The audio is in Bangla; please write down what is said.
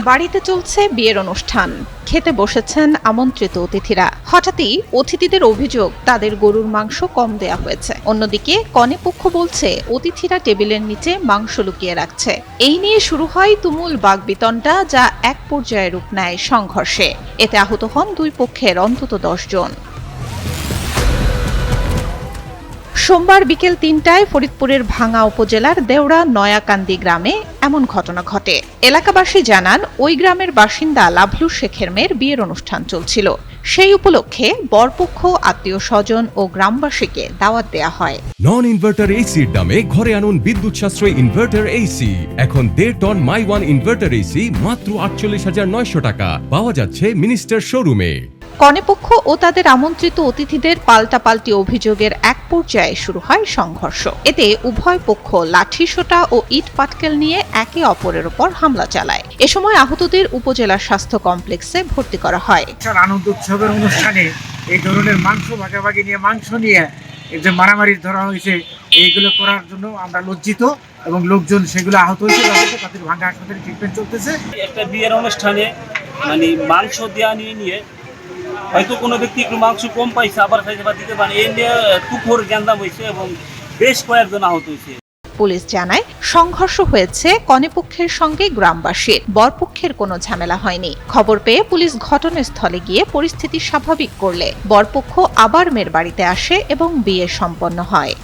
বাড়িতে চলছে বিয়ের অনুষ্ঠান, খেতে বসেছেন আমন্ত্রিত অতিথিরা। হঠাৎই অতিথিদের অভিযোগ তাদের গরুর মাংস কম দেয়া হয়েছে। অন্যদিকে কনেপক্ষ বলছে অতিথিরা টেবিলের নিচে মাংস লুকিয়ে রাখছে। এই নিয়ে শুরু হয় তুমুল বাকবিতণ্ডা, যা এক পর্যায়ে রূপ নেয় সংঘর্ষে। এতে আহত হন দুই পক্ষের অন্তত 10 জন। সোমবার বিকেল ৩টায় ফরিদপুরের ভাঙ্গা উপজেলার দেওড়া নয়াকান্দি গ্রামে এমন ঘটনা ঘটে। এলাকাবাসী জানান, ওই গ্রামের বাসিন্দা লাভলু শেখের মেয়ের বিয়ের অনুষ্ঠান চলছিল। সেই উপলক্ষে বরপক্ষ, আত্মীয় স্বজন ও গ্রামবাসীকে দাওয়াত দেয়া হয়। নন ইনভার্টার এসির দামে ঘরে আনুন বিদ্যুৎ সাশ্রয়ী ইনভার্টার এসি। এখন 1.5 টন মাই ওয়ান ইনভার্টার এসি মাত্র 48,900 টাকা পাওয়া যাচ্ছে মিনিস্টার শোরুমে। কনেপক্ষ ও তাদের আমন্ত্রিত অতিথিদের পাল্টাপাল্টি অভিযোগের এক পর্যায়ে শুরু হয় সংঘর্ষ। এতে উভয় পক্ষ লাঠিসোঁটা ও ইট পাটকেল নিয়ে একে অপরের উপর হামলা চালায়। এ সময় আহতদের উপজেলা স্বাস্থ্য কমপ্লেক্সে ভর্তি করা হয়। আনন্দ উৎসবের অনুষ্ঠানে এই ধরনের মাংস ভাগাভাগি নিয়ে, মাংস নিয়ে এই যে মারামারি ধরা হয়েছে, এইগুলো করার জন্য আমরা লজ্জিত এবং লোকজন সেগুলো আহত হয়েছে, তাদের ভাঙ্গা হাসপাতালে ট্রিটমেন্ট চলতেছে। একটা বিয়ের অনুষ্ঠানে মানে মাংস দেওয়া নিয়ে হয়তো কোনো ব্যক্তি একটু মাংস কম পাইছে, আবার খাইতে বা দিতে পারে, এই নিয়ে তুখোর গ্যান্দাম হয়েছে এবং বেশ কয়েকজন আহত হয়েছে। পুলিশ জানায়, সংঘর্ষ হয়েছে কনেপক্ষের সঙ্গে গ্রামবাসীর। বরপক্ষের কোনো ঝামেলা হয়নি। খবর পেয়ে পুলিশ ঘটনাস্থলে গিয়ে পরিস্থিতি স্বাভাবিক করলে বরপক্ষ আবার মেয়ের বাড়িতে আসে এবং বিয়ে সম্পন্ন হয়।